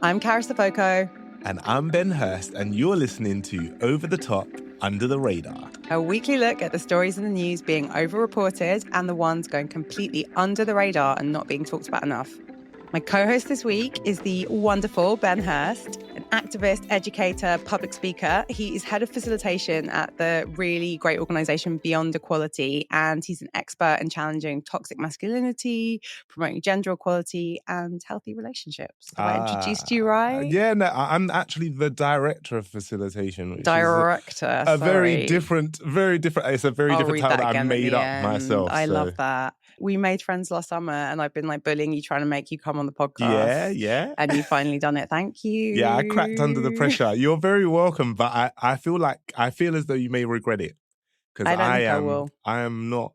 I'm Carys And I'm Ben Hurst, and you're listening to Over the Top, Under the Radar. A weekly look at the stories in the news being overreported and the ones going completely under the radar and not being talked about enough. My co-host this week is the wonderful Ben Hurst, an activist, educator, public speaker. He is head of facilitation at the really great organisation Beyond Equality, and he's an expert in challenging toxic masculinity, promoting gender equality and healthy relationships. Have I introduced you right? Yeah, no, I'm actually the director of facilitation, which Director, is a very sorry. different, it's a very I'll different read title that that I again at made the up end. myself. I love that. We made friends last summer and I've been like bullying you, trying to make you come on the podcast. Yeah. And you finally done it. Thank you. Yeah, I cracked under the pressure. You're very welcome, but I feel as though you may regret it. Because I don't think I will. I am not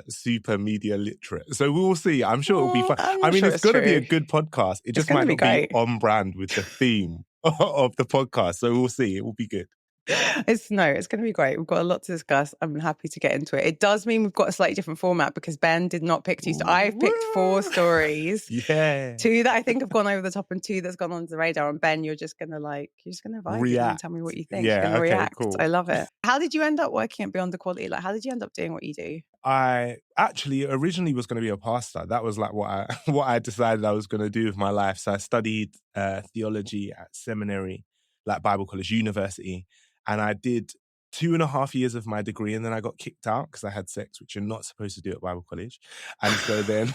super media literate. So we will see. I'm sure it'll be fun. I'm I mean, sure it's going to be a true. good podcast. It just gonna might be not be great. on brand with the theme of the podcast. So we'll see. It will be good. It's going to be great. We've got a lot to discuss. I'm happy to get into it. It does mean we've got a slightly different format because Ben did not pick two. So I've picked 4 stories. Yeah. 2 that I think have gone over the top and 2 that's gone under the radar. And Ben, you're just gonna vibe and tell me what you think. Yeah, you're gonna okay, react. cool. I love it. How did you end up working at Beyond Equality? Like, how did you end up doing what you do? I actually originally was going to be a pastor. That was like what I decided I was going to do with my life. So I studied theology at seminary, like Bible college, university, and I did 2.5 years of my degree, and then I got kicked out because I had sex, which you're not supposed to do at Bible college. And so then,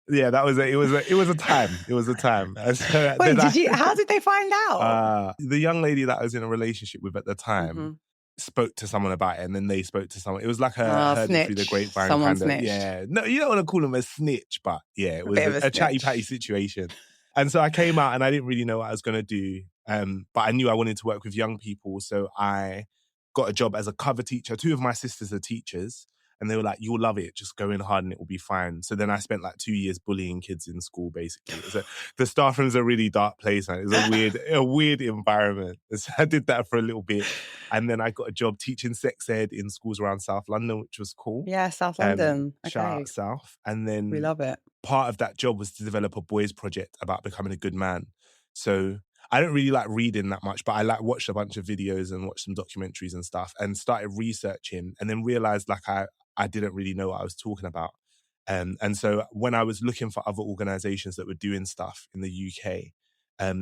yeah, it was a time. It was a time. So wait, how did they find out? The young lady that I was in a relationship with at the time spoke to someone about it, and then they spoke to someone. It was like heard it through the grapevine. Someone kind of, snitched. yeah. No, you don't want to call them a snitch, but yeah, it was a chatty patty situation. And so I came out, and I didn't really know what I was going to do, but I knew I wanted to work with young people, so I got a job as a cover teacher. 2 of my sisters are teachers, and they were like, "You'll love it. Just go in hard and it will be fine." So then I spent like 2 years bullying kids in school, basically. The staff room's a really dark place, and it's a weird environment. So I did that for a little bit. And then I got a job teaching sex ed in schools around South London, which was cool. Yeah, South London. Okay. Shout out South. And then we love it. Part of that job was to develop a boys project about becoming a good man. So I don't really like reading that much, but I watched a bunch of videos and watched some documentaries and stuff and started researching, and then realized I didn't really know what I was talking about. And so when I was looking for other organizations that were doing stuff in the UK,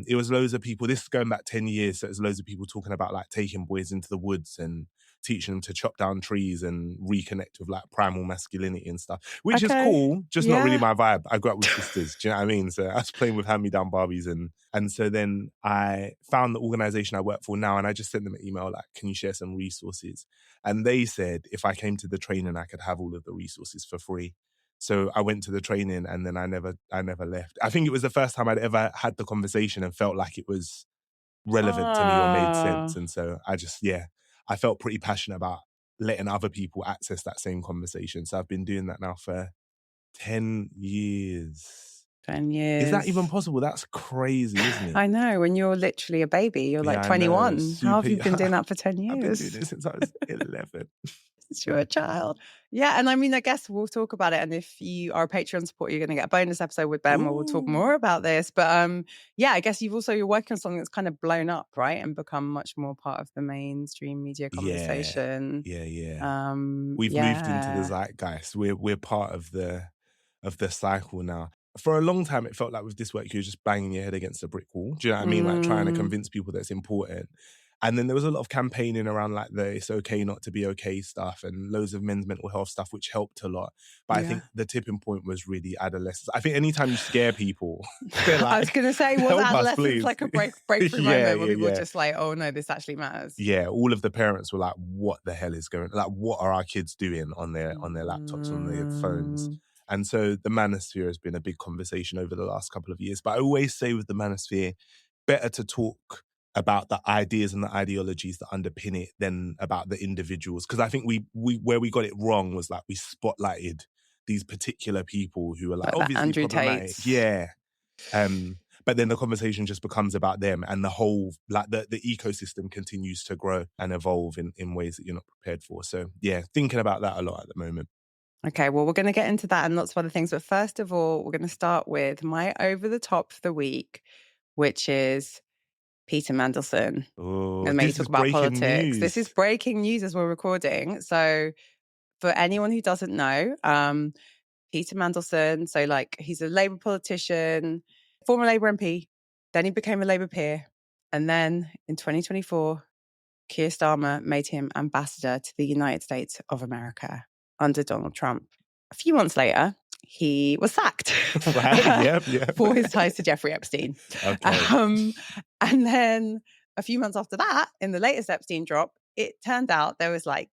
it was loads of people, this is going back 10 years, so it was loads of people talking about like taking boys into the woods and teaching them to chop down trees and reconnect with like primal masculinity and stuff, which is cool, just not really my vibe. I grew up with sisters, do you know what I mean? So I was playing with hand-me-down Barbies, and so then I found the organization I work for now, and I just sent them an email like, "Can you share some resources?" And they said if I came to the training, I could have all of the resources for free. So I went to the training, and then I never left. I think it was the first time I'd ever had the conversation and felt like it was relevant to me or made sense. And so I felt pretty passionate about letting other people access that same conversation. So I've been doing that now for 10 years. 10 years. Is that even possible? That's crazy, isn't it? I know. When you're literally a baby, you're like 21. How have you been doing that for 10 years? I've been doing it since I was 11. Since you're a child. Yeah, and I mean, I guess we'll talk about it. And if you are a Patreon supporter, you're going to get a bonus episode with Ben where we'll talk more about this. But yeah, I guess you're working on something that's kind of blown up, right? And become much more part of the mainstream media conversation. Yeah. We've moved into the zeitgeist. We're part of the cycle now. For a long time, it felt like with this work, you're just banging your head against a brick wall. Do you know what I mean? Like trying to convince people that it's important. And then there was a lot of campaigning around like the it's okay not to be okay stuff and loads of men's mental health stuff, which helped a lot. But I think the tipping point was really adolescence. I think anytime you scare people, they're like, I was going to say, was adolescence like a breakthrough moment where people were just like, oh no, this actually matters? Yeah, all of the parents were like, what the hell is going on? Like, what are our kids doing on their laptops, on their phones? And so the manosphere has been a big conversation over the last couple of years. But I always say with the manosphere, better to talk about the ideas and the ideologies that underpin it than about the individuals. Because I think we where we got it wrong was like we spotlighted these particular people who are like obviously Andrew problematic. Tate's. Yeah. But then the conversation just becomes about them, and the whole like the ecosystem continues to grow and evolve in ways that you're not prepared for. So yeah, thinking about that a lot at the moment. Okay, well, we're going to get into that and lots of other things. But first of all, we're going to start with my over the top for the week, which is Peter Mandelson. Oh, And maybe this talk is about breaking politics. This is news. breaking news as we're recording. So for anyone who doesn't know, Peter Mandelson, so like he's a Labour politician, former Labour MP, then he became a Labour peer. And then in 2024, Keir Starmer made him ambassador to the United States of America under Donald Trump. A few months later, he was sacked Right, yep. for his ties to Jeffrey Epstein. Okay. And then a few months after that, in the latest Epstein drop, it turned out there was like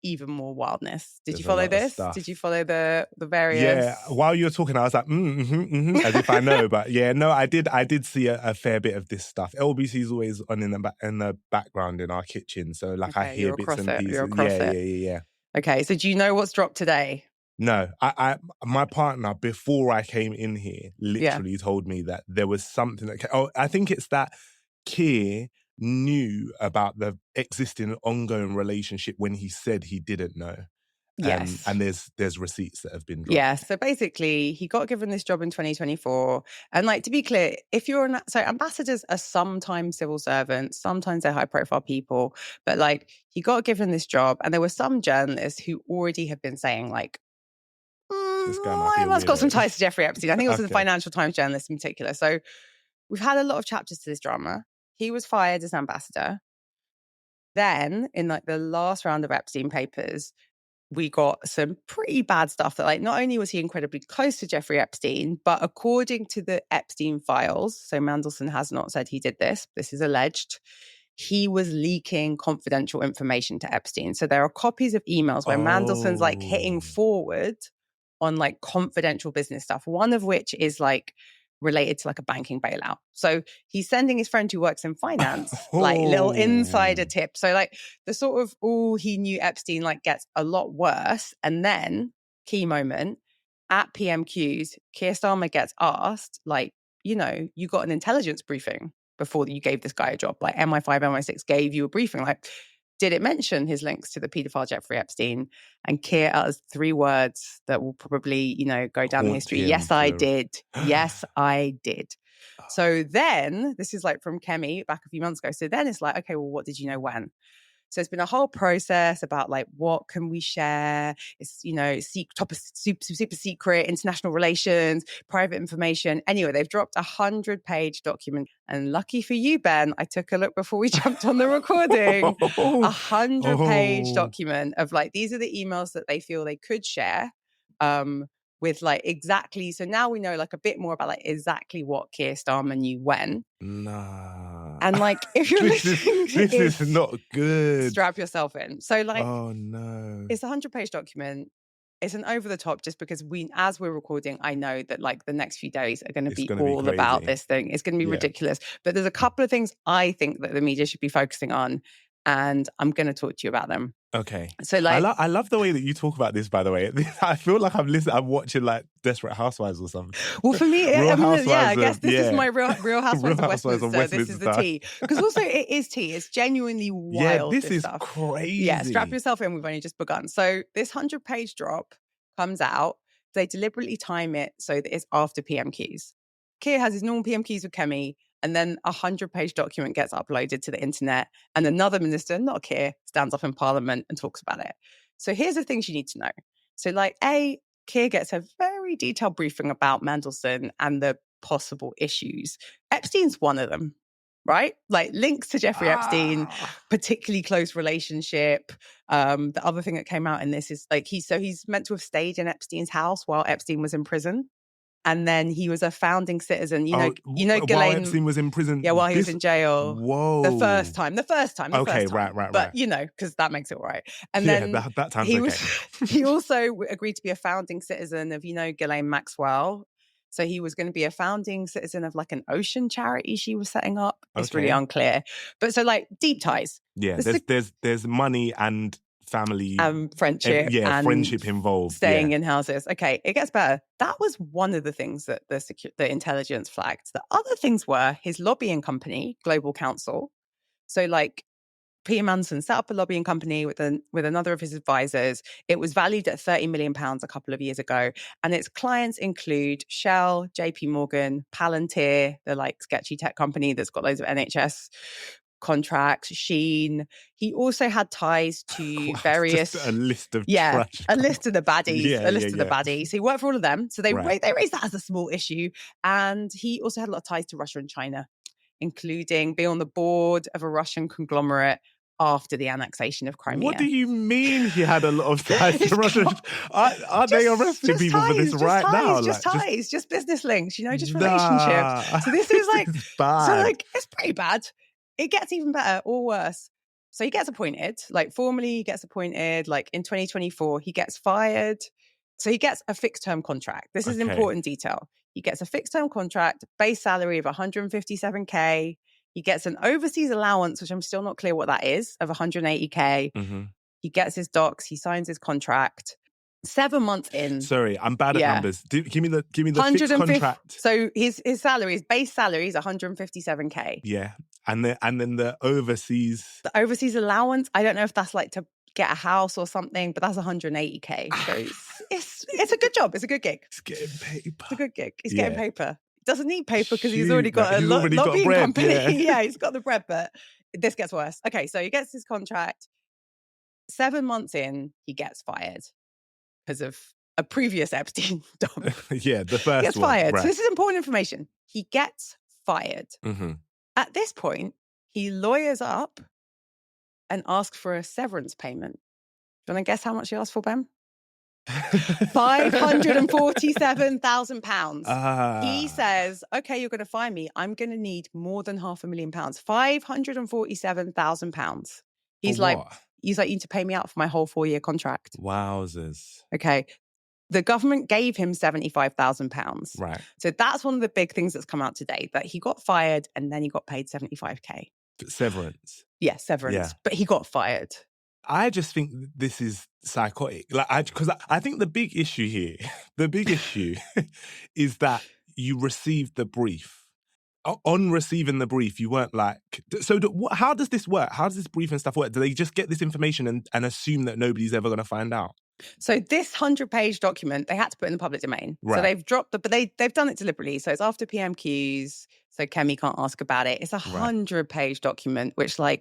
even more wildness. Did you There's a follow lot of this? stuff. Did you follow the various? Yeah, while you were talking, I was like, as if I know. But yeah, no, I did see a fair bit of this stuff. LBC's always on in the background in our kitchen, so like I Okay, hear you're bits across and it. You're pieces. across it. Yeah. Okay, so do you know what's dropped today? No, my partner before I came in here literally told me that there was something that. Oh, I think it's that Keir knew about the existing ongoing relationship when he said he didn't know. Yes. And there's receipts that have been dropped. Yeah. So basically, he got given this job in 2024. And like, to be clear, if you're so ambassadors are sometimes civil servants, sometimes they're high profile people, but like he got given this job and there were some journalists who already have been saying like, This guy might be a man's got some weirdo. ties to Jeffrey Epstein. I think it was the Okay. Financial Times journalist in particular. So we've had a lot of chapters to this drama. He was fired as ambassador. Then in like the last round of Epstein papers, we got some pretty bad stuff that like not only was he incredibly close to Jeffrey Epstein, but according to the Epstein files, so Mandelson has not said he did this is alleged, he was leaking confidential information to Epstein. So there are copies of emails where Mandelson's like hitting forward on like confidential business stuff, one of which is like related to like a banking bailout. So he's sending his friend who works in finance like little insider tips. So like the sort of he knew Epstein like gets a lot worse. And then key moment at PMQs, Keir Starmer gets asked like, you know, you got an intelligence briefing before you gave this guy a job. Like MI5, MI6 gave you a briefing. Like, did it mention his links to the paedophile Jeffrey Epstein? And Keir utters 3 words that will probably, you know, go down in history. Yes, I did. Yes, I did. So then, this is like from Kemi back a few months ago. So then it's like, okay, well, what did you know when? So it's been a whole process about like, what can we share? It's, you know, super secret, international relations, private information. Anyway, they've dropped 100-page document. And lucky for you, Ben, I took a look before we jumped on the recording. 100-page document of like, these are the emails that they feel they could share. With like exactly, so now we know like a bit more about like exactly what Keir Starmer knew when. Nah. And like, if you're listening to this is not good. Strap yourself in. So like, oh no, it's a 100-page document. It's an over the top just because as we're recording, I know that like the next few days are going to be all about this thing. It's going to be ridiculous. But there's a couple of things I think that the media should be focusing on. And I'm going to talk to you about them. Okay. So like, I love the way that you talk about this, by the way. I feel like I'm watching like Desperate Housewives or something. Well, for me, I guess this is my Real Housewives of Westminster. This is the tea. Because also it is tea. It's genuinely wild. Yeah, this is stuff. crazy. Yeah, strap yourself in. We've only just begun. So this 100-page drop comes out. They deliberately time it so that it's after PMQs. Keir has his normal PMQs with Kemi, and then a 100-page document gets uploaded to the internet, and another minister, not Keir, stands up in Parliament and talks about it. So here's the things you need to know. So like, Keir gets a very detailed briefing about Mandelson and the possible issues. Epstein's one of them, right? Like links to Jeffrey Epstein, particularly close relationship. The other thing that came out in this is like he's meant to have stayed in Epstein's house while Epstein was in prison. And then he was a founding citizen. You know, while Ghislaine, Epstein was in prison. Yeah, while he was in jail. Whoa. The first time. Okay, right. But, you know, because that makes it all right. And then that time's he okay. he also agreed to be a founding citizen of, you know, Ghislaine Maxwell. So he was going to be a founding citizen of like an ocean charity she was setting up. It's really unclear. But so like deep ties. Yeah, there's money and family friendship and friendship involved, staying in houses. Okay, it gets better. That was one of the things that the intelligence flagged. The other things were his lobbying company, Global Counsel. So like Peter Mandelson set up a lobbying company with another of his advisors. It was valued at £30 million a couple of years ago. And its clients include Shell, JP Morgan, Palantir, the like sketchy tech company that's got loads of NHS contracts, Sheen. He also had ties to various... Just a list of trash. A list of the baddies. Yeah, a list of the baddies. So he worked for all of them. So they raised that as a small issue. And he also had a lot of ties to Russia and China, including being on the board of a Russian conglomerate after the annexation of Crimea. What do you mean he had a lot of ties to Russia? Are they arresting people for this right now? Just business links, just relationships. So this is like, it's pretty bad. It gets even better or worse. So he gets appointed, formally he gets appointed, in 2024, he gets fired. So he gets a fixed term contract. This is an important detail. He gets a fixed term contract, base salary of 157K. He gets an overseas allowance, which I'm still not clear what that is, of 180K. Mm-hmm. He gets his docs. He signs his contract. 7 months in. Sorry, I'm bad at numbers. Give me the fixed contract. So his salary, his base salary is 157K. Yeah, and then the overseas. The overseas allowance. I don't know if that's to get a house or something, but that's 180K. So it's a good job. It's a good gig. It's getting paper. It's a good gig. He's getting paper. Doesn't need paper because he's already got a lobbying company. Yeah, he's got the bread, but this gets worse. Okay, so he gets his contract. 7 months in, he gets fired because of a previous Epstein dump. Yeah, the first one. He gets fired. Right. So this is important information. He gets fired. Mm-hmm. At this point, he lawyers up and asks for a severance payment. Do you want to guess how much he asked for, Ben? £547,000. He says, okay, you're going to fire me. I'm going to need more than £500,000. £547,000. He's like, you need to pay me out for my whole 4-year contract. Wowzers. Okay. The government gave him £75,000. Right. So that's one of the big things that's come out today, that he got fired and then he got paid 75K. Severance. Yeah, severance. Yeah. But he got fired. I just think this is psychotic. Because I think the big issue here, is that you received the brief. On receiving the brief, you weren't how does this work? How does this brief and stuff work? Do they just get this information and assume that nobody's ever going to find out? So this 100-page document, they had to put in the public domain. Right. So they've dropped but they've done it deliberately. So it's after PMQs. So Kemi can't ask about it. It's a 100-page document, which we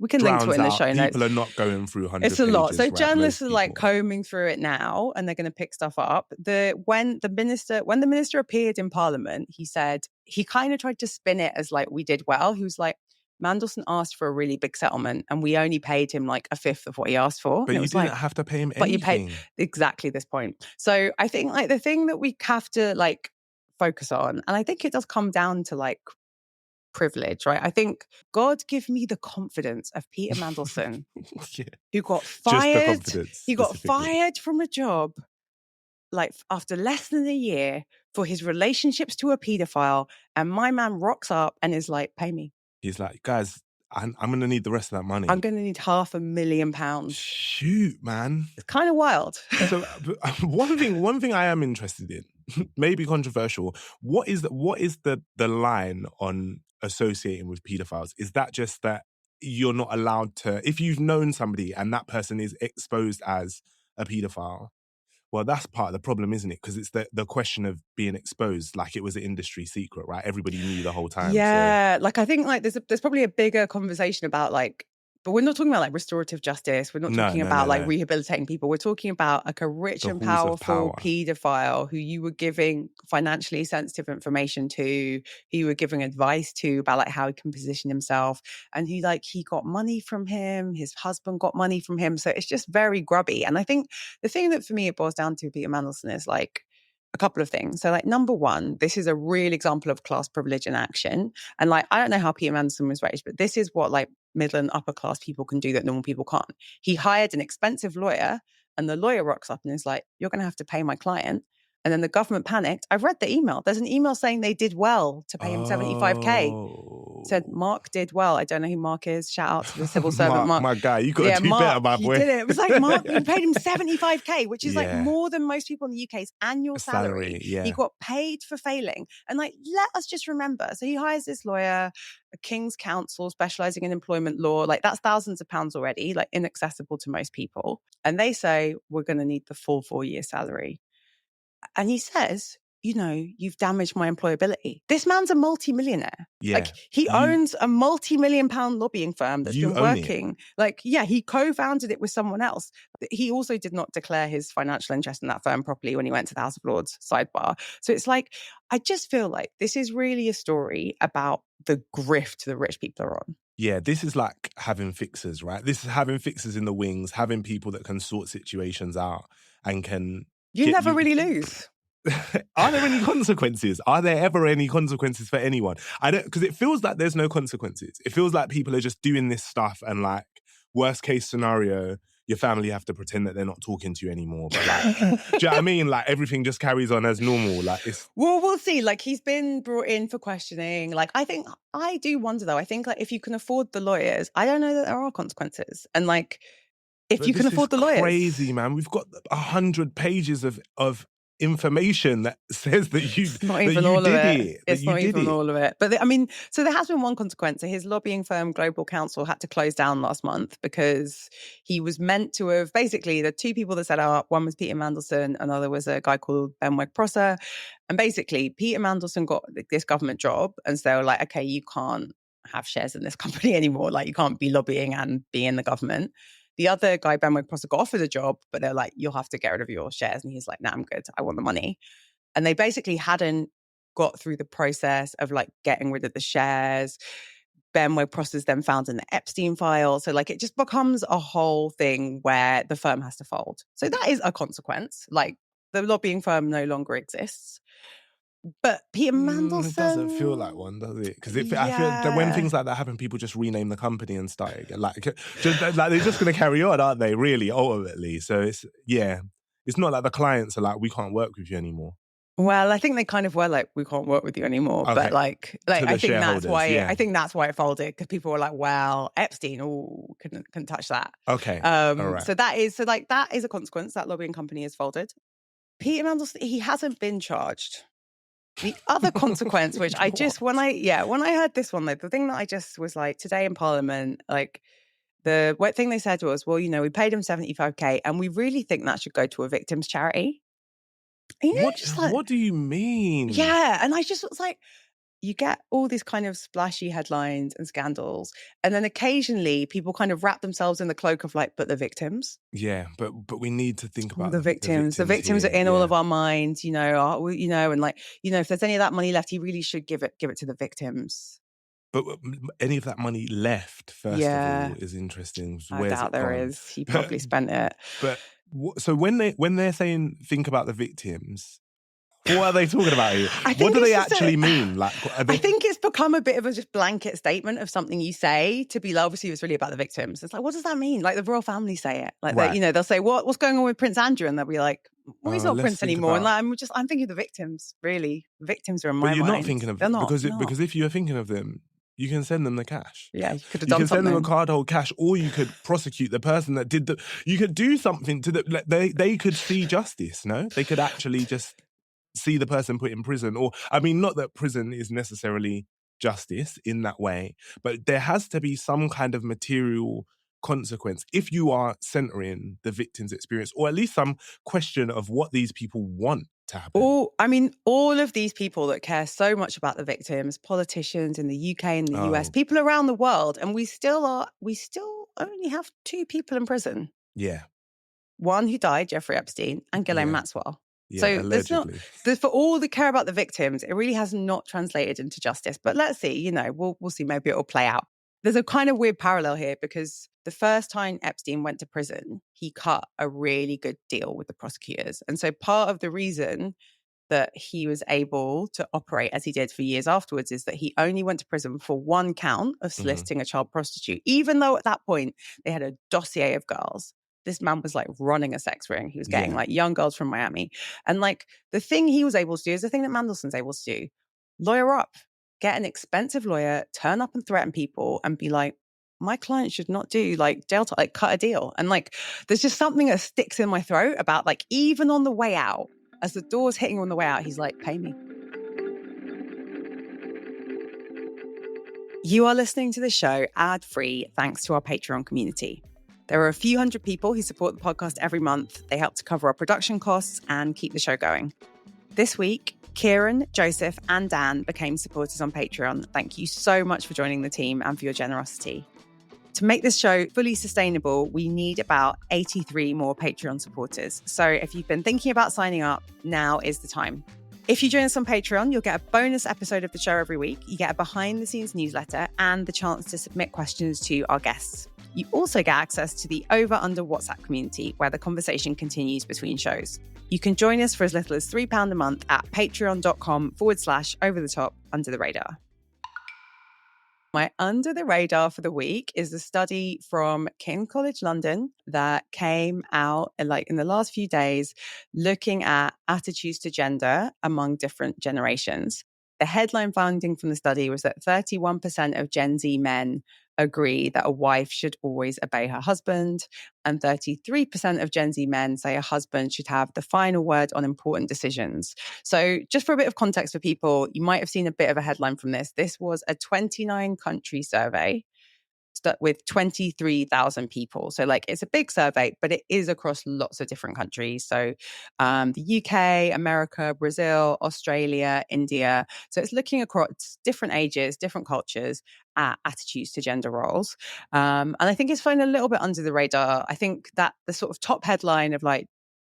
can link to it in the show notes. People are not going through 100 pages. It's a lot. So journalists are combing through it now, and they're going to pick stuff up. When the minister appeared in Parliament, he said he kind of tried to spin it as we did well. He was like, Mandelson asked for a really big settlement and we only paid him a fifth of what he asked for. But you didn't have to pay him anything. But you paid exactly this point. So I think the thing that we have to focus on, and I think it does come down to privilege, right? I think God give me the confidence of Peter Mandelson, who got fired. He got fired from a job after less than a year for his relationships to a paedophile, and my man rocks up and is like, pay me. He's like, guys, I'm going to need the rest of that money. I'm going to need £500,000. Shoot, man. It's kind of wild. So one thing I am interested in, maybe controversial, what is the line on associating with paedophiles? Is that just that you're not allowed to, if you've known somebody and that person is exposed as a paedophile, well, that's part of the problem, isn't it? Because it's the question of being exposed, it was an industry secret, right? Everybody knew the whole time. Yeah, so. I think there's probably a bigger conversation about but we're not talking about restorative justice. We're not talking about rehabilitating people. We're talking about a rich and powerful paedophile who you were giving financially sensitive information to, who you were giving advice to about how he can position himself, and he got money from him. His husband got money from him. So it's just very grubby. And I think the thing that for me it boils down to Peter Mandelson is a couple of things. So number one, this is a real example of class privilege in action. And I don't know how Peter Mandelson was raised, but this is what middle and upper class people can do that normal people can't. He hired an expensive lawyer, and the lawyer rocks up and is like, you're going to have to pay my client. And then the government panicked. I've read the email. There's an email saying they did well to pay him 75K. said Mark did well. I don't know who Mark is. Shout out to the civil servant Mark. My guy, you got to do better, my boy. You did it. It was like, Mark, you paid him 75k, which is like more than most people in the UK's annual salary. Yeah. He got paid for failing. And like, let us just remember. So he hires this lawyer, a King's Counsel specializing in employment law. Like, that's thousands of pounds already, like inaccessible to most people. And they say, we're going to need the full 4-year salary. And he says, you know, you've damaged my employability. This man's a multi-millionaire. Yeah. Like, he owns a multi-million-pound lobbying firm that's been working. Like, yeah, he co-founded it with someone else. He also did not declare his financial interest in that firm properly when he went to the House of Lords sidebar. So it's like, I just feel like this is really a story about the grift the rich people are on. Yeah, this is like having fixers, right? This is having fixers in the wings, having people that can sort situations out and can... You never really lose. Are there any consequences? Are there ever any consequences for anyone? I don't, because it feels like there's no consequences. It feels like people are just doing this stuff and like, worst case scenario, your family have to pretend that they're not talking to you anymore. But like, do you know what I mean? Like, everything just carries on as normal. Like, it's... Well, we'll see. Like, he's been brought in for questioning. Like, I do wonder though. I think like if you can afford the lawyers, I don't know that there are consequences. And like, if you can afford the lawyers, crazy, man. We've got 100 pages of information that says that you it's not even all of it. It's not even all of it. But I mean, so there has been one consequence. So his lobbying firm, Global Counsel, had to close down last month because he was meant to have, basically, the two people that set up, one was Peter Mandelson, another was a guy called Ben Prosser. And basically, Peter Mandelson got this government job. And so they were like, okay, you can't have shares in this company anymore. Like, you can't be lobbying and be in the government. The other guy, Ben Prosser, got offered a job, but they're like, you'll have to get rid of your shares. And he's like, nah, I'm good. I want the money. And they basically hadn't got through the process of like getting rid of the shares. Ben Prosser's then found in the Epstein file. So like, it just becomes a whole thing where the firm has to fold. So that is a consequence. Like, the lobbying firm no longer exists. But Peter Mandelson... It doesn't feel like one, does it? Because I feel that when things like that happen, people just rename the company and start again. Like they're just going to carry on, aren't they, really, ultimately? So it's not like the clients are like, we can't work with you anymore. Well, I think they kind of were like, we can't work with you anymore. Okay. But like I think that's why it folded, because people were like, well, Epstein, couldn't touch that. Okay. All right. So that is a consequence. That lobbying company is folded. Peter Mandelson, he hasn't been charged. The other consequence, which I just, when I heard this one, like, the thing that I just was like, today in Parliament, like, the thing they said was, well, you know, we paid him 75k and we really think that should go to a victims charity. You know, what do you mean? Yeah. And I just was like, you get all these kind of splashy headlines and scandals, and then occasionally people kind of wrap themselves in the cloak of like, but the victims. Yeah, but we need to think about the victims. The victims are in all of our minds, you know. And like, you know, if there's any of that money left, he really should give it to the victims. But any of that money left, first of all, is interesting. I doubt there is. He probably spent it. But so when they're saying think about the victims, what are they talking about here? What do they actually mean? Like, I think it's become a bit of a just blanket statement of something you say to be, obviously it's really about the victims. It's like, what does that mean? Like, the royal family say it. Like, right. You know, they'll say, what's going on with Prince Andrew? And they'll be like, well, he's not Prince anymore. And like, I'm thinking of the victims, really. Victims are in my mind. But you're not thinking of them. Because if you are thinking of them, you can send them the cash. Yeah, you could have done something. You can send them a card hold cash, or you could prosecute the person that did you could do something to they could see justice, no? They could actually just see the person put in prison. Or, I mean, not that prison is necessarily justice in that way, but there has to be some kind of material consequence if you are centering the victim's experience, or at least some question of what these people want to happen. All of these people that care so much about the victims, politicians in the UK and the US, people around the world, and we still only have 2 people in prison. Yeah. One who died, Jeffrey Epstein, and Ghislaine Maxwell. Yeah, so allegedly. For all the care about the victims, it really has not translated into justice. But let's see, you know, we'll see. Maybe it'll play out. There's a kind of weird parallel here, because the first time Epstein went to prison, he cut a really good deal with the prosecutors. And so part of the reason that he was able to operate as he did for years afterwards is that he only went to prison for 1 count of soliciting a child prostitute, even though at that point they had a dossier of girls. This man was like running a sex ring. He was getting like young girls from Miami. And like the thing he was able to do is the thing that Mandelson's able to do. Lawyer up. get an expensive lawyer, turn up and threaten people and be like, my client should not do like jail time, like cut a deal. And like, there's just something that sticks in my throat about like, even on the way out, as the door's hitting on the way out, he's like, pay me. You are listening to the show ad-free thanks to our Patreon community. There are a few hundred people who support the podcast every month. They help to cover our production costs and keep the show going. This week, Kieran, Joseph, and Dan became supporters on Patreon. Thank you so much for joining the team and for your generosity. To make this show fully sustainable, we need about 83 more Patreon supporters. So if you've been thinking about signing up, now is the time. If you join us on Patreon, you'll get a bonus episode of the show every week. You get a behind-the-scenes newsletter and the chance to submit questions to our guests. You also get access to the Over-Under WhatsApp community, where the conversation continues between shows. You can join us for as little as £3 a month at patreon.com/overthetop/under-the-radar. My under the radar for the week is a study from King College London that came out in the last few days, looking at attitudes to gender among different generations. The headline finding from the study was that 31% of Gen Z men agree that a wife should always obey her husband, and 33% of Gen Z men say a husband should have the final word on important decisions. So just for a bit of context for people, you might have seen a bit of a headline from this. This was a 29-country survey with 23,000 people. So it's a big survey, but it is across lots of different countries. So the UK, America, Brazil, Australia, India. So it's looking across different ages, different cultures, attitudes to gender roles. And I think it's flying a little bit under the radar. I think that the sort of top headline of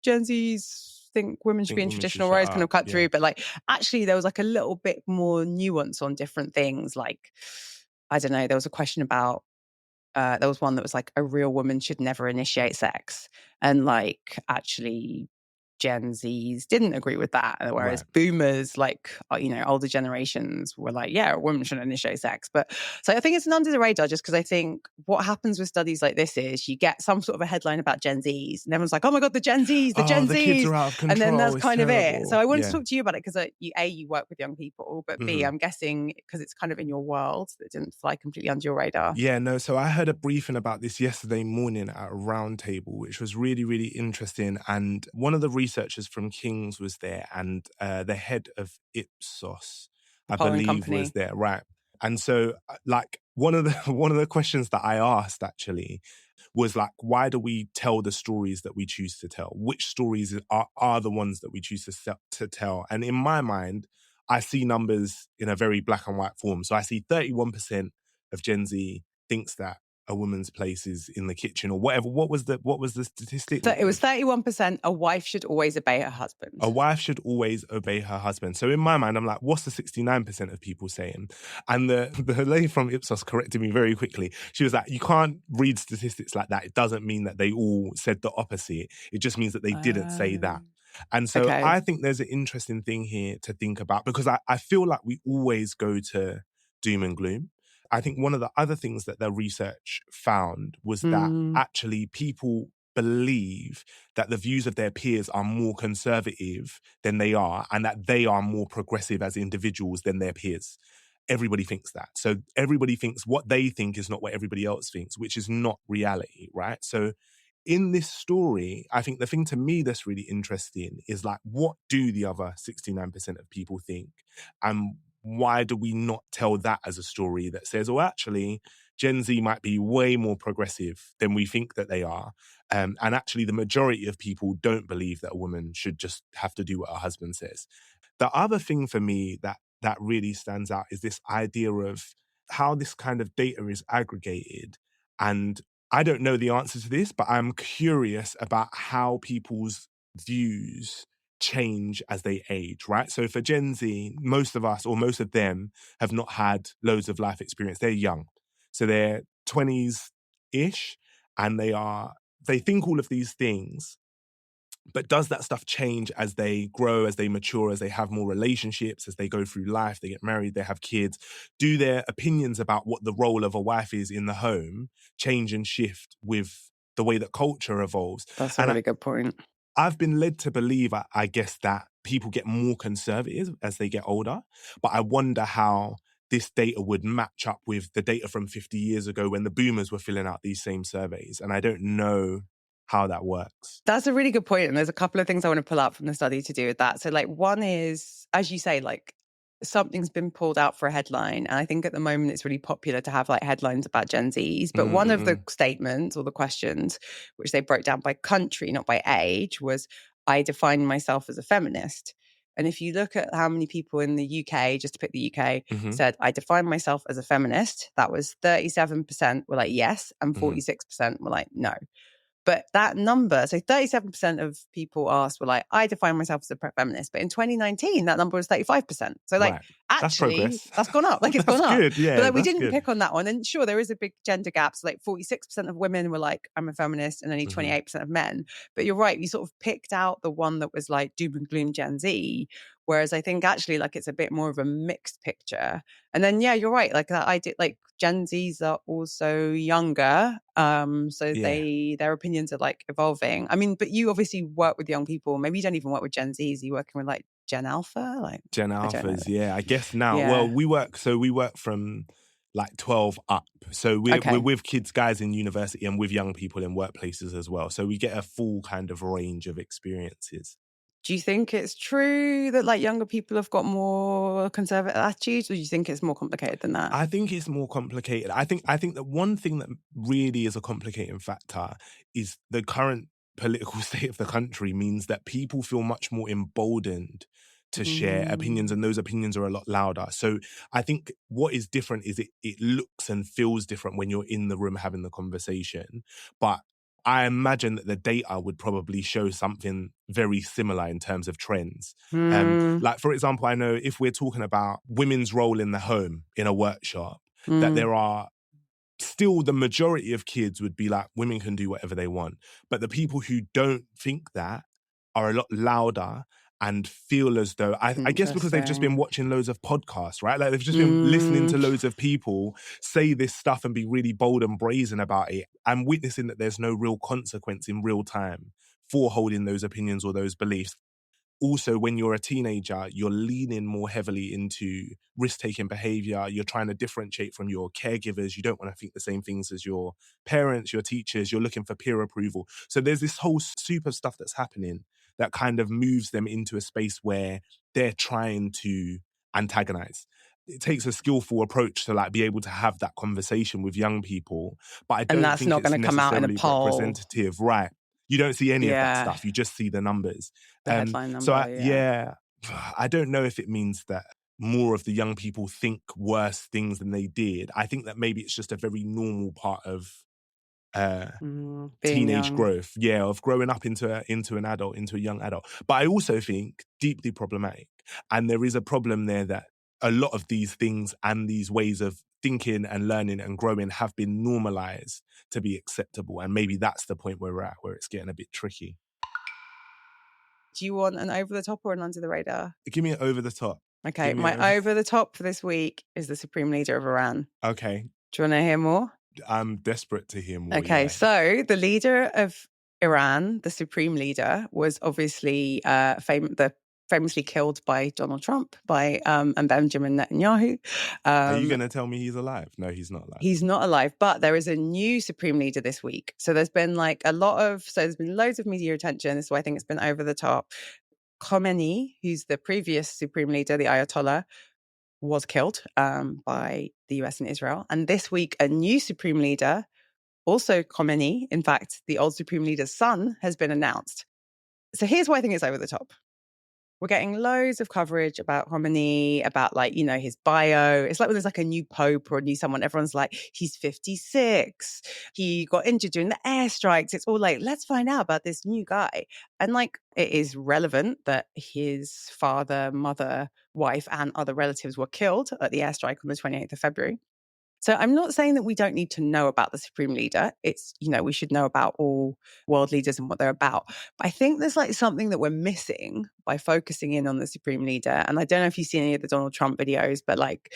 Gen Z's think women should be in traditional roles kind of cut through, but actually there was a little bit more nuance on different things. I don't know, there was a question about there was one that was a real woman should never initiate sex. And actually Gen Zs didn't agree with that. Whereas boomers, older generations were yeah, a woman shouldn't initiate sex. But so I think it's an under the radar just because I think what happens with studies like this is you get some sort of a headline about Gen Zs and everyone's like, oh my God, the Gen Zs, the Gen Zs. The kids are out of control. And then that's kind terrible. of it. So I wanted to talk to you about it because you work with young people, but B, I'm guessing because it's kind of in your world that it didn't fly completely under your radar. Yeah, no. So I heard a briefing about this yesterday morning at a round table, which was really, really interesting. And one of the researchers from King's was there, and the head of Ipsos, I believe, company. was there, right? And so, one of the questions that I asked actually was why do we tell the stories that we choose to tell? Which stories are the ones that we choose to tell? And in my mind, I see numbers in a very black and white form. So I see 31% of Gen Z thinks that a woman's place is in the kitchen or whatever. What was the statistic? So it was 31%. A wife should always obey her husband. A wife should always obey her husband. So in my mind, I'm what's the 69% of people saying? And the lady from Ipsos corrected me very quickly. She was you can't read statistics like that. It doesn't mean that they all said the opposite. It just means that they didn't say that. And so I think there's an interesting thing here to think about because I feel like we always go to doom and gloom. I think one of the other things that the research found was that actually people believe that the views of their peers are more conservative than they are and that they are more progressive as individuals than their peers. Everybody thinks that. So everybody thinks what they think is not what everybody else thinks, which is not reality, right? So in this story, I think the thing to me that's really interesting is what do the other 69% of people think? And why do we not tell that as a story that says, oh, actually, Gen Z might be way more progressive than we think that they are. And actually, the majority of people don't believe that a woman should just have to do what her husband says. The other thing for me that really stands out is this idea of how this kind of data is aggregated. And I don't know the answer to this, but I'm curious about how people's views change as they age, right? So for Gen Z, most of us or most of them have not had loads of life experience. They're young. So they're 20s-ish and they think all of these things. But does that stuff change as they grow, as they mature, as they have more relationships, as they go through life, they get married, they have kids? Do their opinions about what the role of a wife is in the home change and shift with the way that culture evolves? That's a really good point. I've been led to believe, I guess, that people get more conservative as they get older, but I wonder how this data would match up with the data from 50 years ago when the boomers were filling out these same surveys. And I don't know how that works. That's a really good point. And there's a couple of things I want to pull out from the study to do with that. So like one is, as you say, like something's been pulled out for a headline. And I think at the moment it's really popular to have like headlines about Gen Zs. But one of the statements or the questions, which they broke down by country, not by age, was, I define myself as a feminist. And if you look at how many people in the UK, just to pick the UK, said, I define myself as a feminist, that was 37% were like yes, and 46% were like no. But that number, so 37% of people asked were like, I define myself as a feminist. But in 2019, that number was 35%. So like, actually, that's gone up. Like it's gone up. Good, yeah, but like, we didn't pick on that one. And sure, there is a big gender gap. So like 46% of women were like, I'm a feminist, and only 28% of men. But you're right. You sort of picked out the one that was like doom and gloom Gen Z. Whereas I think actually like it's a bit more of a mixed picture. And then, yeah, you're right. Like that idea, like Gen Zs are also younger. So their opinions are like evolving. I mean, but you obviously work with young people. Maybe you don't even work with Gen Zs. You're working with like Gen Alpha? Like Gen Alphas, yeah. I guess now. Yeah. Well, we work from like 12 up. So we're with kids, guys in university and with young people in workplaces as well. So we get a full kind of range of experiences. Do you think it's true that like younger people have got more conservative attitudes, or do you think it's more complicated than that? I think it's more complicated. I think that one thing that really is a complicating factor is the current political state of the country means that people feel much more emboldened to share opinions, and those opinions are a lot louder. So I think what is different is it looks and feels different when you're in the room having the conversation. But I imagine that the data would probably show something very similar in terms of trends. Like, for example, I know if we're talking about women's role in the home in a workshop, that there are still the majority of kids would be like, women can do whatever they want. But the people who don't think that are a lot louder and feel as though, I guess because they've just been watching loads of podcasts, right? Like they've just been listening to loads of people say this stuff and be really bold and brazen about it. I'm witnessing that there's no real consequence in real time for holding those opinions or those beliefs. Also, when you're a teenager, you're leaning more heavily into risk-taking behavior. You're trying to differentiate from your caregivers. You don't want to think the same things as your parents, your teachers. You're looking for peer approval. So there's this whole soup of stuff that's happening that kind of moves them into a space where they're trying to antagonize. It takes a skillful approach to like be able to have that conversation with young people, but I don't think it's necessarily representative, right? You don't see any of that stuff. You just see the numbers. The headline number, so I don't know if it means that more of the young people think worse things than they did. I think that maybe it's just a very normal part of teenage young. Growth, of growing up into an adult, into a young adult. But I also think deeply problematic, and there is a problem there that a lot of these things and these ways of thinking and learning and growing have been normalized to be acceptable, and maybe that's the point where we're at, where it's getting a bit tricky. Do you want an over the top or an under the radar? Give me an over the top. Okay, my over the top for this week is the Supreme Leader of Iran. Okay. Do you want to hear more? I'm desperate to hear more. Okay, so the leader of Iran, the Supreme Leader, was obviously famously killed by Donald Trump and Benjamin Netanyahu. Are you going to tell me he's alive? No, he's not alive. He's not alive, but there is a new Supreme Leader this week. So there's been there's been loads of media attention. This is why I think it's been over the top. Khomeini, who's the previous Supreme Leader, the Ayatollah, was killed by the US and Israel. And this week, a new Supreme Leader, also Khomeini, in fact, the old Supreme Leader's son, has been announced. So here's why I think it's over the top. We're getting loads of coverage about Khomeini, about his bio. It's like when there's like a new pope or a new someone, everyone's like, he's 56. He got injured during the airstrikes. It's all like, let's find out about this new guy. And it is relevant that his father, mother, wife, and other relatives were killed at the airstrike on the 28th of February. So I'm not saying that we don't need to know about the Supreme Leader. It's, we should know about all world leaders and what they're about. But I think there's something that we're missing by focusing in on the supreme leader. And I don't know if you've seen any of the Donald Trump videos, but like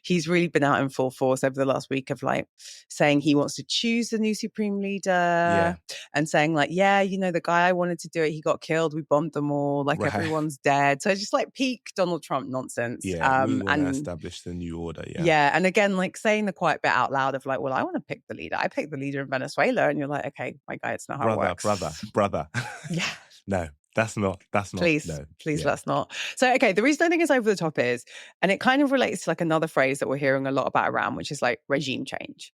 he's really been out in full force over the last week of like saying he wants to choose the new supreme leader and saying like, yeah, you know, the guy I wanted to do it, he got killed. We bombed them all. Like everyone's dead. So it's just like peak Donald Trump nonsense. Yeah, we want to establish the new order. Yeah. And again, like saying the quiet bit out loud of like, well, I want to pick the leader. I picked the leader in Venezuela. And you're like, okay, my guy, it's not how it works. Brother. Yeah. No, that's not. Please, let's not. So, okay, the reason I think it's over the top is, and it kind of relates to like another phrase that we're hearing a lot about Iran, which is like regime change.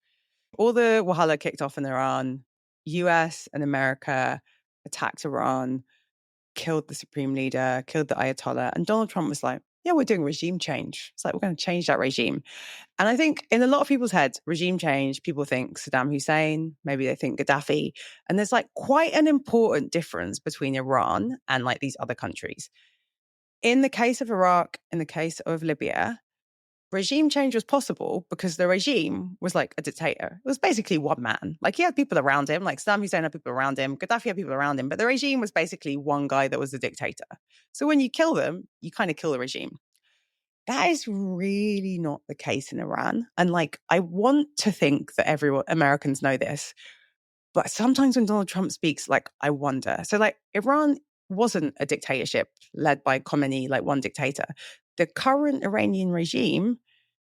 All the Wahala kicked off in Iran, US and America attacked Iran, killed the supreme leader, killed the Ayatollah. And Donald Trump was like, yeah, we're doing regime change. It's like, we're going to change that regime. And I think in a lot of people's heads, regime change, people think Saddam Hussein, maybe they think Gaddafi. And there's like quite an important difference between Iran and like these other countries. In the case of Iraq, in the case of Libya, regime change was possible because the regime was like a dictator. It was basically one man. Like he had people around him, like Saddam Hussein had people around him, Gaddafi had people around him, but the regime was basically one guy that was the dictator. So when you kill them, you kind of kill the regime. That is really not the case in Iran. And like, I want to think that Americans know this, but sometimes when Donald Trump speaks, like, I wonder. So like, Iran wasn't a dictatorship led by Khomeini, like one dictator. The current Iranian regime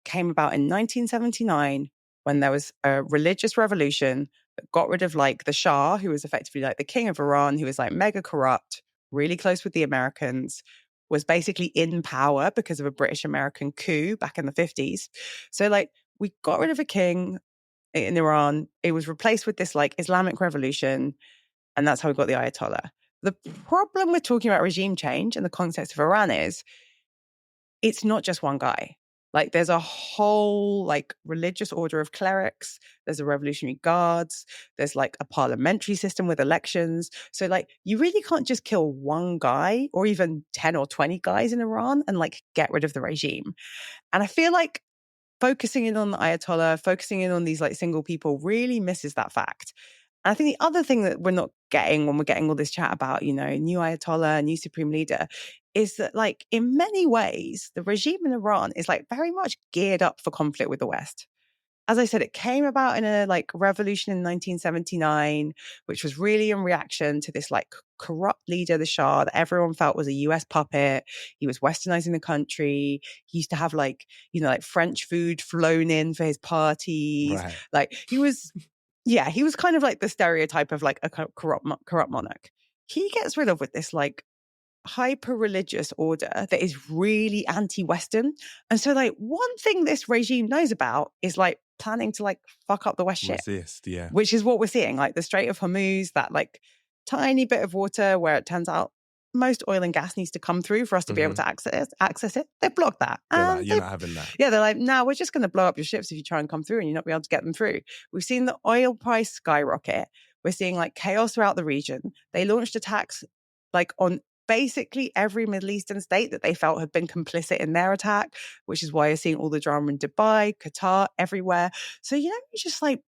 came about in 1979 when there was a religious revolution that got rid of like the Shah, who was effectively like the king of Iran, who was like mega corrupt, really close with the Americans, was basically in power because of a British-American coup back in the 50s. So like we got rid of a king in Iran. It was replaced with this like Islamic revolution. And that's how we got the Ayatollah. The problem with talking about regime change in the context of Iran is it's not just one guy. Like there's a whole like religious order of clerics. There's a revolutionary guards. There's like a parliamentary system with elections. So like you really can't just kill one guy or even 10 or 20 guys in Iran and like get rid of the regime. And I feel like focusing in on the Ayatollah, focusing in on these like single people really misses that fact. And I think the other thing that we're not getting when we're getting all this chat about, you know, new Ayatollah, new supreme leader, is that like in many ways, the regime in Iran is like very much geared up for conflict with the West. As I said, it came about in a like revolution in 1979, which was really in reaction to this like corrupt leader, the Shah, that everyone felt was a US puppet. He was westernizing the country. He used to have like, you know, like French food flown in for his parties. Right. Like he was kind of like the stereotype of like a corrupt monarch. He gets rid of with this like hyper-religious order that is really anti-Western. And so like one thing this regime knows about is like planning to like fuck up the West shit. Resist, yeah. Which is what we're seeing. Like the Strait of Hormuz, that like tiny bit of water where it turns out most oil and gas needs to come through for us to be able to access it. They blocked that. They're like, you're not having that. Yeah, they're like, no, we're just going to blow up your ships if you try and come through and you're not be able to get them through. We've seen the oil price skyrocket. We're seeing like chaos throughout the region. They launched attacks like on basically every Middle Eastern state that they felt had been complicit in their attack, which is why you're seeing all the drama in Dubai, Qatar, everywhere. So, you know, it's just like,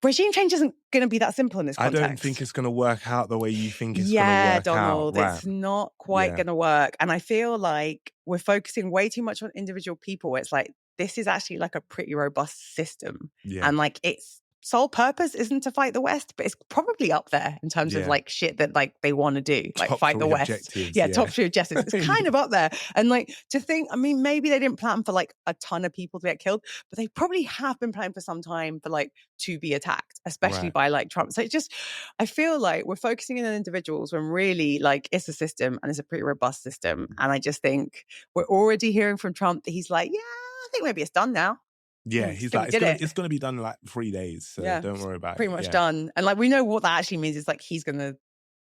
regime change isn't going to be that simple in this context. I don't think it's going to work out the way you think it's going to work out. Yeah, Donald, right. It's not quite going to work. And I feel like we're focusing way too much on individual people. It's like, this is actually like a pretty robust system. Yeah. And like its sole purpose isn't to fight the West, but it's probably up there in terms of like shit that like they want to do, like fight the West. Yeah, top 3 objectives. It's kind of up there. And like to think, I mean, maybe they didn't plan for like a ton of people to get killed, but they probably have been planning for some time for like to be attacked, especially by like Trump. So it's just, I feel like we're focusing in on individuals when really like it's a system and it's a pretty robust system. And I just think we're already hearing from Trump that he's like, yeah, I think maybe it's done now. Yeah, he's like, it's going to be done in like 3 days. So don't worry about it. Pretty much done. And like, we know what that actually means is like, he's going to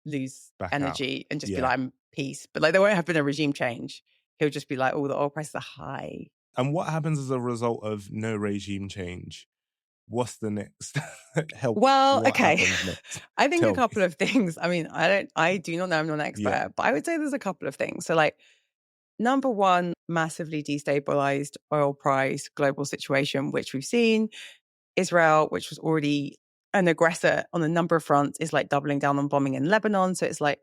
lose energy and just be like, I'm peace. But like, there won't have been a regime change. He'll just be like, oh, the oil prices are high. And what happens as a result of no regime change? What's the next help? Well, okay. I think a couple of things. I mean, I do not know, I'm not an expert, but I would say there's a couple of things. So like, number one, massively destabilized oil price, global situation, which we've seen. Israel, which was already an aggressor on a number of fronts, is like doubling down on bombing in Lebanon. So it's like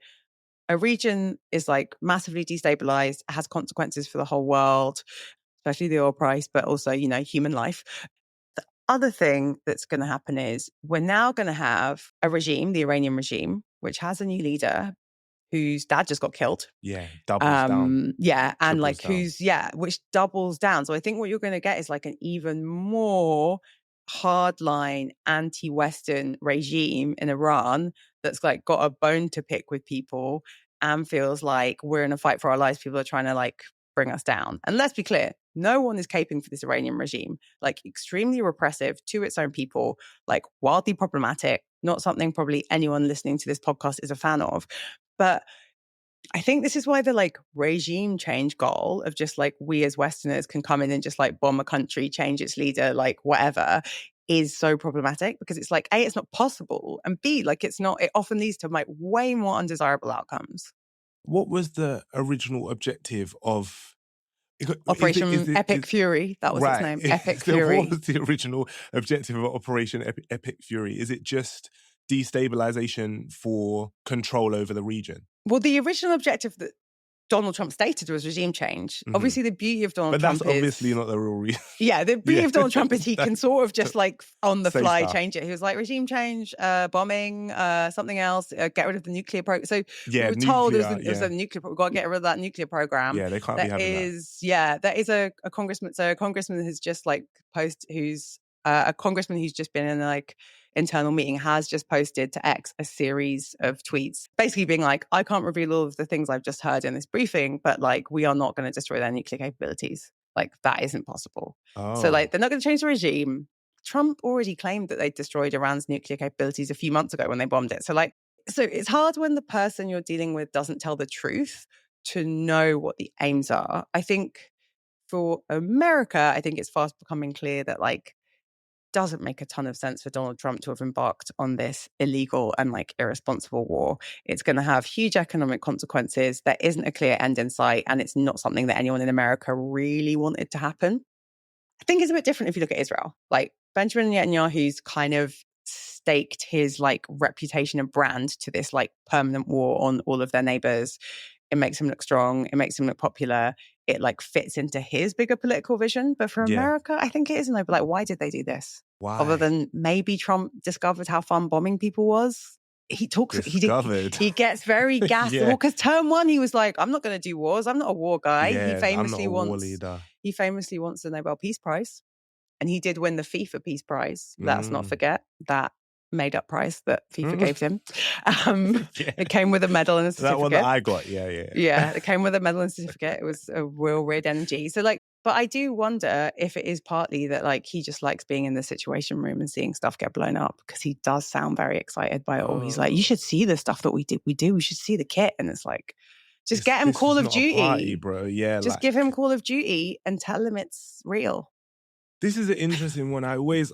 a region is like massively destabilized, has consequences for the whole world, especially the oil price, but also, human life. The other thing that's going to happen is we're now going to have a regime, the Iranian regime, which has a new leader whose dad just got killed. Yeah, doubles down. And Triples down. which doubles down. So I think what you're going to get is like an even more hardline anti-Western regime in Iran that's like got a bone to pick with people and feels like we're in a fight for our lives. People are trying to like bring us down. And let's be clear, no one is caping for this Iranian regime, like extremely repressive to its own people, like wildly problematic, not something probably anyone listening to this podcast is a fan of. But I think this is why the like regime change goal of just like we as Westerners can come in and just like bomb a country, change its leader, like whatever, is so problematic, because it's like, A, it's not possible, and B, like it often leads to like way more undesirable outcomes. What was the original objective of Operation Epic Fury, that was its name. Epic Fury. What was the original objective of Operation Epic Fury? Is it just destabilization for control over the region? Well, the original objective that Donald Trump stated was regime change. Mhm. Obviously, the beauty of Donald But Trump that's obviously not the real reason. Yeah, the beauty of Donald Trump is he can sort of just like on the Say fly stuff. change it. He was like, regime change, bombing, something else, get rid of the nuclear program. So we were told it was a nuclear, we've got to get rid of that nuclear program. Yeah, they can't be having that. That is a congressman. So a congressman has just like a congressman who's just been in like internal meeting has just posted to X a series of tweets basically being like, I can't reveal all of the things I've just heard in this briefing, but like we are not going to destroy their nuclear capabilities. Like that isn't possible. Oh. So like they're not going to change the regime. Trump already claimed that they destroyed Iran's nuclear capabilities a few months ago when they bombed it. So it's hard when the person you're dealing with doesn't tell the truth to know what the aims are. I think for America, I think it's fast becoming clear that like doesn't make a ton of sense for Donald Trump to have embarked on this illegal and like irresponsible war. It's going to have huge economic consequences. There isn't a clear end in sight, and it's not something that anyone in America really wanted to happen. I think it's a bit different if you look at Israel. Like Benjamin Netanyahu's kind of staked his like reputation and brand to this like permanent war on all of their neighbors. It makes him look strong. It makes him look popular. It like fits into his bigger political vision. But for America, I think it isn't. But like, why did they do this? Why? Other than maybe Trump discovered how fun bombing people was. He talks. He gets very gassed. Well, because term one, he was like, "I'm not going to do wars. I'm not a war guy." Yeah, he famously I'm not a war leader. He famously wants the Nobel Peace Prize, and he did win the FIFA Peace Prize. Let's not forget that made-up prize that FIFA gave him. It came with a medal and a certificate. That one that I got, yeah. It came with a medal and certificate. It was a real red energy. So like, but I do wonder if it is partly that like he just likes being in the situation room and seeing stuff get blown up, because he does sound very excited by it all. He's like, you should see the stuff that we do. We should see the kit. And it's like, just get him Call of Duty. Party, bro. Yeah, just give him Call of Duty and tell him it's real. This is an interesting one. I always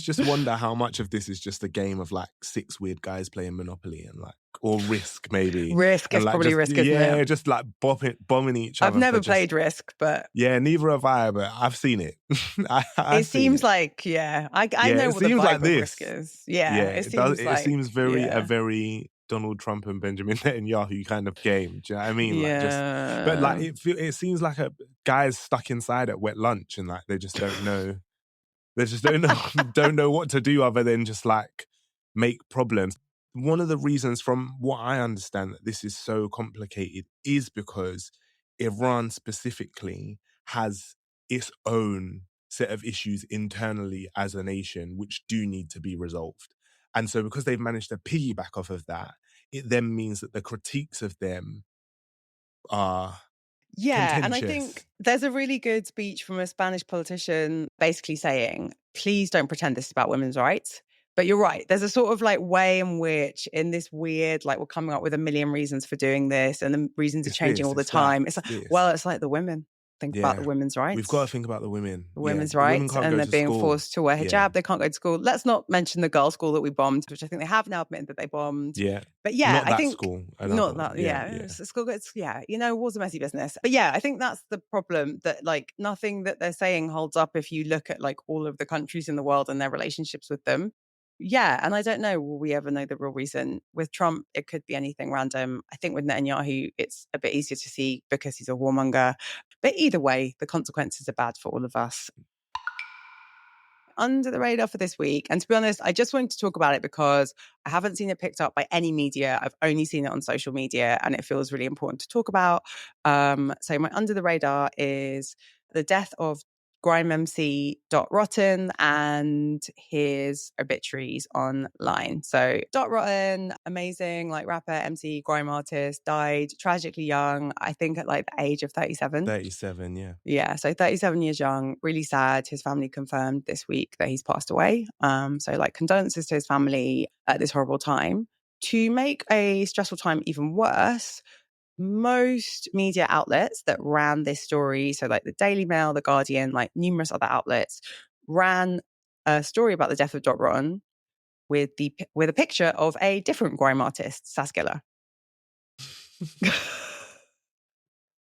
just wonder how much of this is just a game of like 6 weird guys playing Monopoly and like, or Risk maybe. Risk is probably Risk, isn't it? Yeah, just like bombing each other. I've never played Risk, but yeah, neither have I. But I've seen it. It seems like I know what the vibe of Risk is. It seems very a very Donald Trump and Benjamin Netanyahu kind of game. Do you know what I mean? Yeah. Like but like it seems like a guy's stuck inside at wet lunch and like they just don't know. They just don't know what to do other than just like make problems. One of the reasons, from what I understand, that this is so complicated is because Iran specifically has its own set of issues internally as a nation which do need to be resolved. And so because they've managed to piggyback off of that, it then means that the critiques of them are contentious. And I think there's a really good speech from a Spanish politician basically saying, please don't pretend this is about women's rights. But you're right. There's a sort of like way in which in this weird, like we're coming up with a million reasons for doing this and the reasons are changing all the time. It's like, well, it's like the women. Think about the women's rights. We've got to think about the women. The women's rights. And they're being forced to wear hijab. Yeah. They can't go to school. Let's not mention the girls' school that we bombed, which I think they have now admitted that they bombed. Yeah. But yeah, not I think school. Not that. War's a messy business. But yeah, I think that's the problem, that like nothing that they're saying holds up if you look at like all of the countries in the world and their relationships with them. Yeah, and I don't know, will we ever know the real reason? With Trump, it could be anything random. I think with Netanyahu, it's a bit easier to see because he's a warmonger. But either way, the consequences are bad for all of us. Under the radar for this week. And to be honest, I just wanted to talk about it because I haven't seen it picked up by any media. I've only seen it on social media and it feels really important to talk about. So my under the radar is the death of Grime MC Dot Rotten and his obituaries online. So Dot Rotten, amazing like rapper, MC, grime artist, died tragically young, I think at like the age of 37. 37, yeah. Yeah, so 37 years young, really sad. His family confirmed this week that he's passed away. So like condolences to his family at this horrible time. To make a stressful time even worse, most media outlets that ran this story, so like the Daily Mail, the Guardian, like numerous other outlets, ran a story about the death of Dot Rotten with a picture of a different grime artist, Saskilla.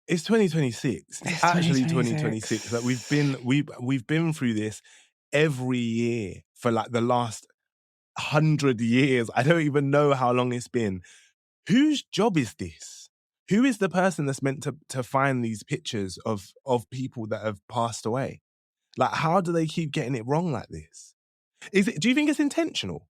It's 2026. It's It's actually 2026. Like 2026. we've been through this every year for like the last 100 years. I don't even know how long it's been. Whose job is this? Who is the person that's meant to find these pictures of people that have passed away? Like, how do they keep getting it wrong like this? Do you think it's intentional?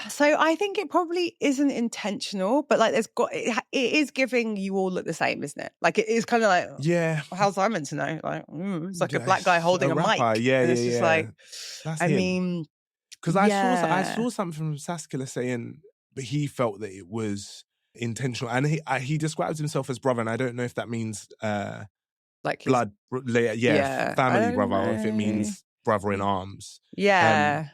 So I think it probably isn't intentional, but like it is giving you all look the same, isn't it? Like it is kind of like, Yeah. how's I meant to know? Like, it's like a black guy It's holding a a rapper. mic, Yeah, and yeah, it's just yeah. like, That's I him. mean, Because I yeah, saw something from Saskila saying that he felt that it was intentional, and he describes himself as brother, and I don't know if that means like he's yeah, I family don't brother, or if it know, means brother in arms. Um, yeah,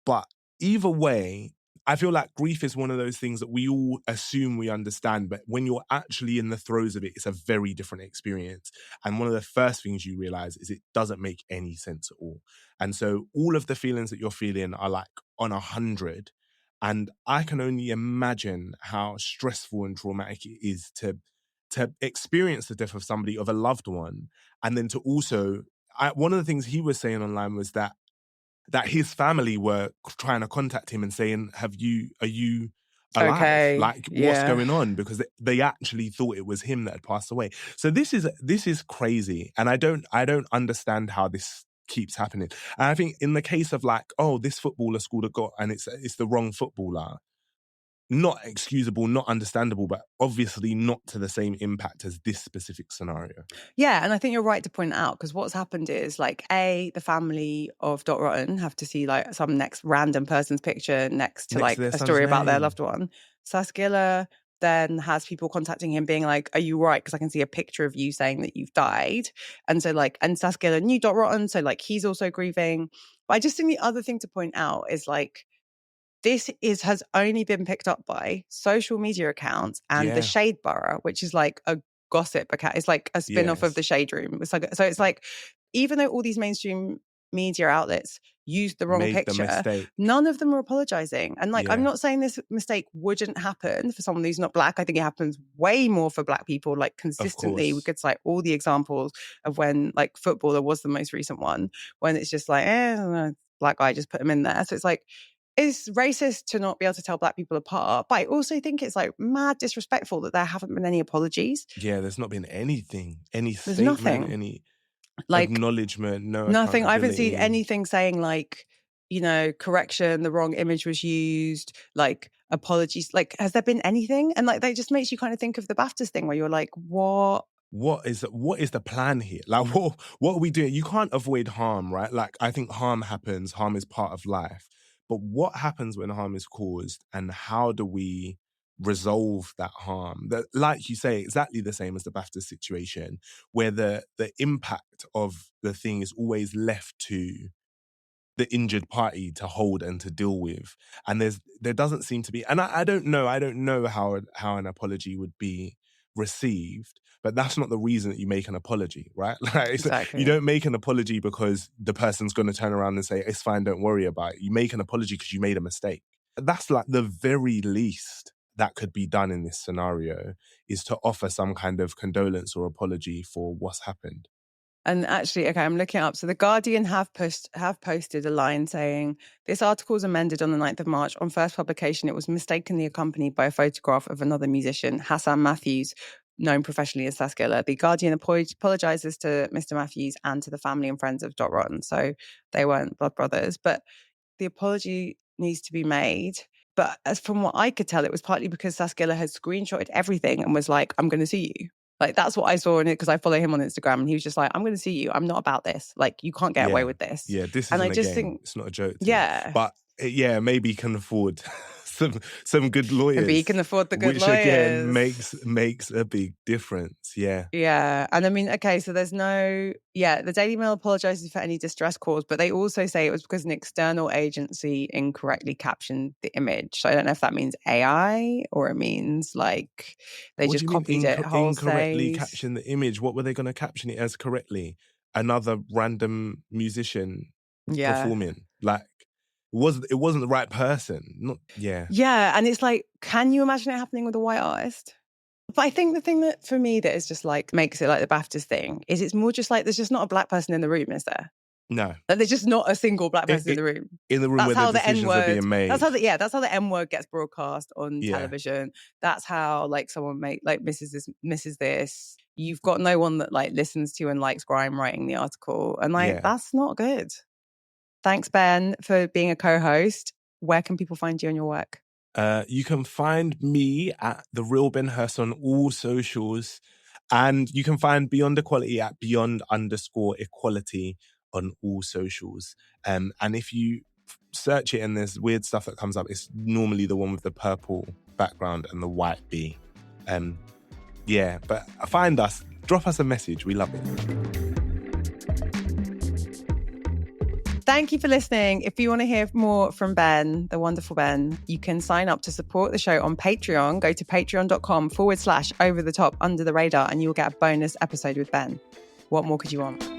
but either way, I feel like grief is one of those things that we all assume we understand, but when you're actually in the throes of it, it's a very different experience. And one of the first things you realize is it doesn't make any sense at all. And so all of the feelings that you're feeling are like on 100. And I can only imagine how stressful and traumatic it is to experience the death of somebody, of a loved one, and then to also, one of the things he was saying online was that his family were trying to contact him and saying, are you alive? okay, Like, what's yeah. going on? Because they actually thought it was him that had passed away. So this is crazy. And I don't understand how this keeps happening. And I think in the case of like, oh, this footballer scored a goal and it's the wrong footballer, not excusable, not understandable, but obviously not to the same impact as this specific scenario. Yeah, and I think you're right to point out because what's happened is like the family of Dot Rotten have to see like some next random person's picture next to Next to like their a son's story about their name. loved one. Saskilla then has people contacting him being like, "Are you right? Because I can see a picture of you saying that you've died." And so like, and Saskilla knew Dot Rotten, so like he's also grieving. But I just think the other thing to point out is like has only been picked up by social media accounts and the Yeah. Shade Borough, which is like a gossip account. It's like a spin-off of the Yes. Shade Room. It's like even though all these mainstream media outlets used the wrong Made the picture, mistake. none of them are apologizing. And like I'm Yeah, not saying this mistake wouldn't happen for someone who's not black. I think it happens way more for black people, like of consistently. We course. could cite all the examples of when like footballer was the most recent one, when it's just like, black guy, just put him in there. So it's like it's racist to not be able to tell black people apart, but I also think it's like mad disrespectful that there haven't been any apologies. Yeah, there's not been anything, any There's statement, nothing. any Like acknowledgement, no nothing. I haven't seen accountability. anything saying like, correction, the wrong image was used, like apologies. Like, has there been anything? And like that just makes you kind of think of the BAFTAs thing where you're like, what? What is the plan here? Like, what are we doing? You can't avoid harm, right? Like, I think harm happens. Harm is part of life. But what happens when harm is caused, and how do we resolve that harm? That, like you say, exactly the same as the BAFTA situation, where the impact of the thing is always left to the injured party to hold and to deal with. And there doesn't seem to be, and I don't know how an apology would be received, but that's not the reason that you make an apology, right? Like, you Exactly. don't make an apology because the person's going to turn around and say, it's fine, don't worry about it. You make an apology because you made a mistake. That's like the very least that could be done in this scenario, is to offer some kind of condolence or apology for what's happened. And actually, okay, I'm looking up. So The Guardian have posted a line saying, this article was amended on the 9th of March. On first publication, it was mistakenly accompanied by a photograph of another musician, Hassan Matthews, known professionally as Saskilla. The Guardian apologizes to Mr. Matthews and to the family and friends of Dot Rotten. So they weren't blood brothers. But the apology needs to be made. But as from what I could tell, it was partly because Saskilla had screenshotted everything and was like, I'm going to sue you. Like, that's what I saw in it, because I follow him on Instagram, and he was just like, I'm going to sue you. I'm not about this. Like, you can't get away with this. Yeah, this and isn't I just a game. think It's not a joke. Yeah. But yeah, maybe he can afford some good lawyers. Maybe he can afford the good which lawyers. Again makes a big difference. Yeah. Yeah. And I mean, okay, so there's the Daily Mail apologizes for any distress caused, but they also say it was because an external agency incorrectly captioned the image. So I don't know if that means AI or it means like they What just do you mean copied it wholesale. incorrectly caption the image? What were they going to caption it as correctly? Another random musician performing. Like, it wasn't the right person. Yeah, and it's like, can you imagine it happening with a white artist? But I think the thing that for me that is just like makes it like the BAFTAs thing is it's more just like there's just not a black person in the room, is there? No. Like, there's just not a single black person in the room. In the room that's where how the decisions are being made. That's how the N-word gets broadcast on television. That's how like someone misses this. You've got no one that like listens to and likes grime writing the article. And like that's not good. Thanks, Ben, for being a co-host. Where can people find you and your work? You can find me at The Real Ben Hurst on all socials. And you can find Beyond Equality at Beyond_Equality on all socials. And if you search it and there's weird stuff that comes up, it's normally the one with the purple background and the white B. But find us, drop us a message. We love it. Thank you for listening. If you want to hear more from Ben, the wonderful Ben, you can sign up to support the show on Patreon. Go to patreon.com/overthetop under the radar and you'll get a bonus episode with Ben. What more could you want?